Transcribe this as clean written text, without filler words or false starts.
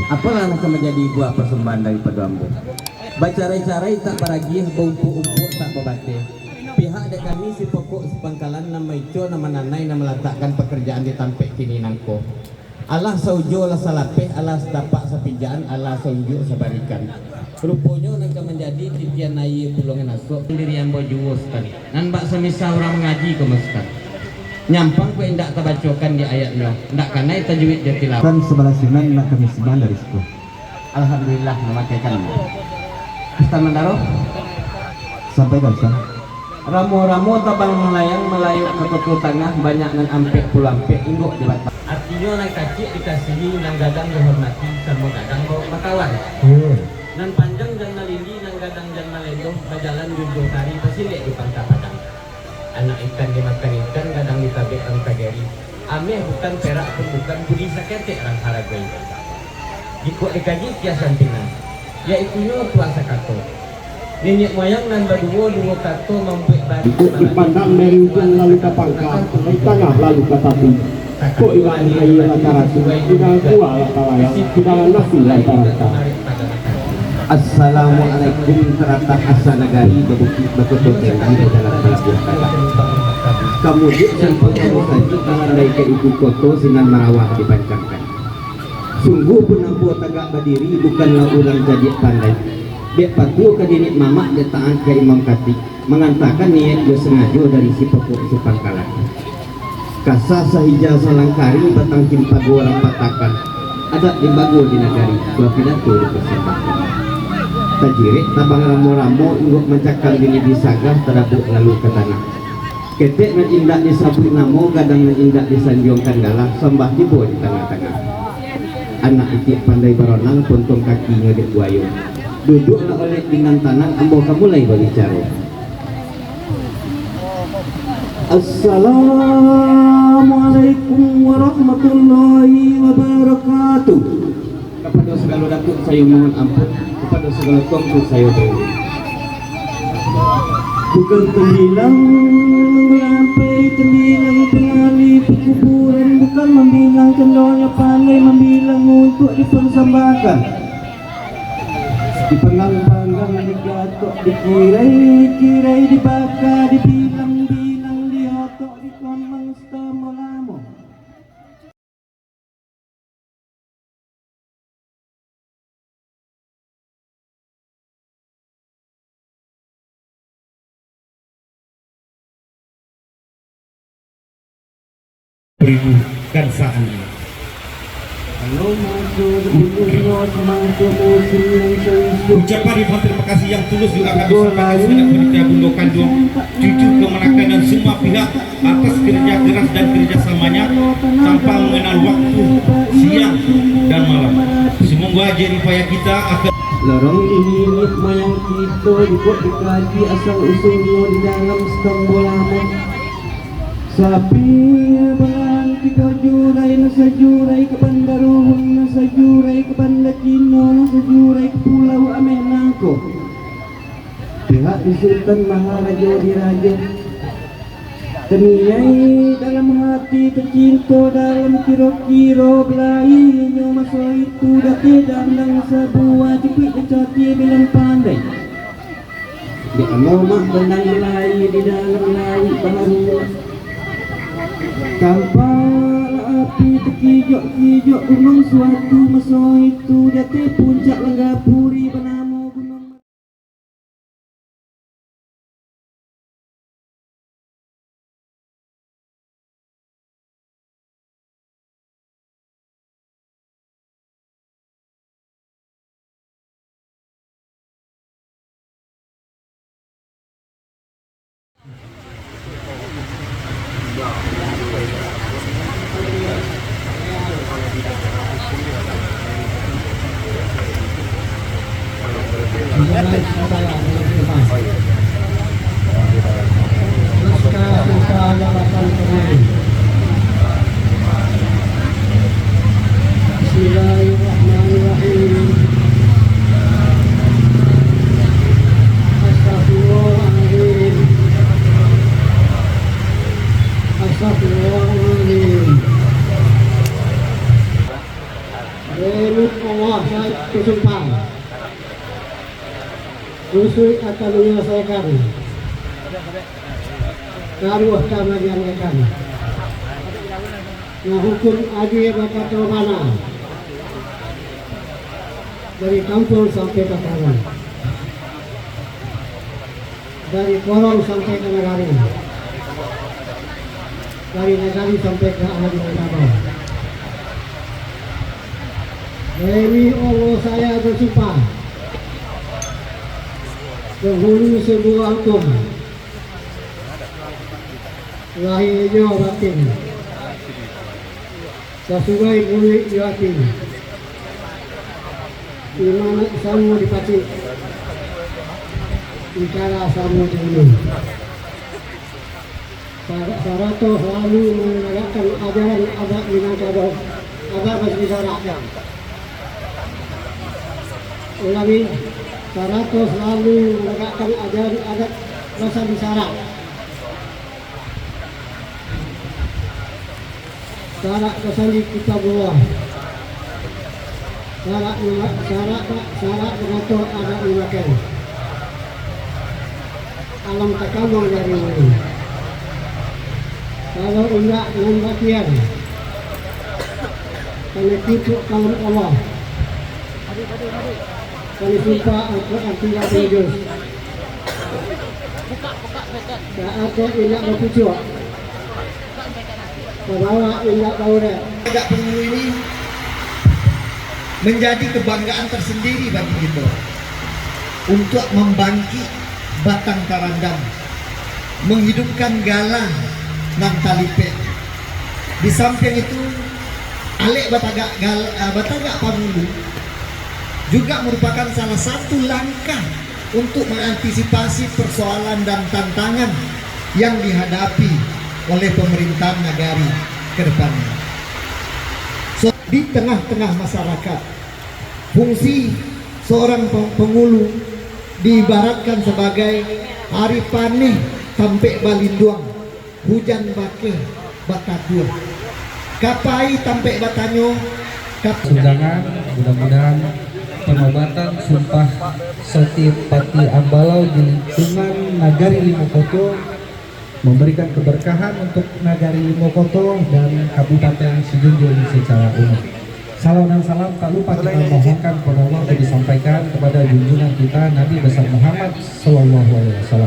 Apalah akan menjadi buah persembahan daripada ambo. Bacarai-carai tak baragih, baumpuk-umpuk tak berbate. Pihak dek kami si pokok sepangkalan nama ijo nama nanai nama letakkan pekerjaan di tampek kini nangko. Allah saujo lah salapeh, Allah sedapak sepinjaan, Allah saujo sabarikan. Rupanya nak menjadi titian nai pulungan asuk sendiri ambo juwo sekali. Nan bak semisal orang mengaji ke masjid. Nyampang ku indak terbacakan di ayatnya, ndak kanai tajwid dia tilawah. Kan sebelah sinan nak kami sembilan dari situ. Alhamdulillah memakaikan. Ustaz Mandaro Sampai kan Ustaz? Ramu-ramu tabang melayang melayuk ke tutu tengah banyak nan ampek pulampek induk di batas. Artinya naik kaki dikasihi nang gadang dihormati sama gadang bawa makawan. Nan panjang dan malindi nang gadang dan malendo berjalan junjung kari pasilek di pangka padang. Anak ikan dimakan ikan kadang ditabek orang kageri. Ameh bukan perak pun bukan budi saketek orang haragai. Jika dikaji kiasan tinggal, yaitunya tuan sakato. Nenek moyang nan berdua kato membuat baju. Ikut dipandang dari ujung lalu ke pangkal, dari tengah lalu ke tapi. Kok iwan kaya lantaran, tidak kuah lantaran, tidak nasi lantaran. Assalamualaikum terata asa nagari berbukit betul tinggi di dalam pelabuhan kata. Kemudian sampai kamu saja menandai ke ibu koto sinan merawah dipancangkan. Sungguh penampu tagak berdiri bukanlah orang jadi pandai. Dia patuh ke dinik mamak dia taat ke imam kati. Mengantarkan niat dia sengaja dari si pokok sepangkalan. Kasah sahija salangkari batang cimpa dua orang patakan. Ada di bago di nagari dua pidato dipersembahkan. Tajirik tabang ramu-ramu untuk mencakar dini disagah terabuk lalu ke tanah. Ketek nan indak disabut namo kadang nan indak disanjungkan galah sembah tibo di tengah-tengah. Anak itik pandai berenang pontong kakinya di buayo. Duduklah oleh dengan tanah ambo kamu mulai berbicara. Assalamualaikum warahmatullahi wabarakatuh. Kepada segala datuk saya mohon ampun, kepada segala tuanku saya beri. Bukan tembilang melampai, tembilang pengali pekuburan, bukan membilang cendolnya pandai, membilang untuk dipersembahkan. Dipenggang-penggang, digatok, dikirai-kirai, dibakar, dibilang-bilang, dihotok, dikomang, stomolamo. Beribu gansaan ini. Ucapan ribuan terima kasih yang tulus juga kami sampaikan segenap panitia Bundo Kandung, cucu kemenakan dan semua pihak atas kerja keras dan kerjasamanya tanpa mengenal waktu siang dan malam. Semoga jeripaya kita akan Lorong ini moyang kita dibuat dikaji asal usulnya di dalam setong bolamo. Sapi abang tiga jurai nasa jurai ke Bandaruhun, nasa jurai ke Banda Cino, nasa jurai ke Pulau Amenangko. Pihak di Sultan Maharaja Diraja Teniai dalam hati tercinta dalam kiro-kiro belainya masa itu dati dandang sebuah cepik kecati bilang pandai. Di amomak benang belai di dalam lai baru. Kampal api terkijok-kijok gunung suatu masa itu dati puncak Lenggapuri bernama gunung. Demi Allah saya bersumpah Rusui akan menyelesaikan taruh kemerdekaan. Nah hukum adil maka mana dari kampung sampai ke kawan, dari korong sampai ke negari, dari negari sampai ke ahli agama. Demi Allah saya bersumpah penghulu sebuah hukum lahirnya batin sesuai bunyi yakin di mana samu dipati bicara samu dulu Sarato selalu menegakkan ajaran adat Minangkabau adat berbicara ulangi Sarato selalu menegakkan ajaran adat bahasa bicara syarat kesali kita buah syarat mengatur adat memakai alam takamang dari ini kalau enggak dengan bagian karena tipu kalam Allah kami sumpah Al-Quran tidak berjus tak ada ingat berpucuk bahwa ingat baurek Agak penghulu ini menjadi kebanggaan tersendiri bagi kita untuk membangkit batang karandang, menghidupkan galang dan talipet. Di samping itu, Alek Batagak Penghulu juga merupakan salah satu langkah untuk mengantisipasi persoalan dan tantangan yang dihadapi oleh pemerintahan nagari ke depannya. So, di tengah-tengah masyarakat, fungsi seorang penghulu diibaratkan sebagai hari panih sampai balinduang, hujan bake batadua, kapai sampai batanyo. Undangan mudah-mudahan penobatan sumpah Seti Pati Ambalau di lingkungan Nagari Limokoto memberikan keberkahan untuk Nagari Limokoto dan Kabupaten Sijunjung secara umum. Salam dan salam tak lupa kita mohonkan kepada Allah untuk disampaikan kepada junjungan kita Nabi besar Muhammad SAW.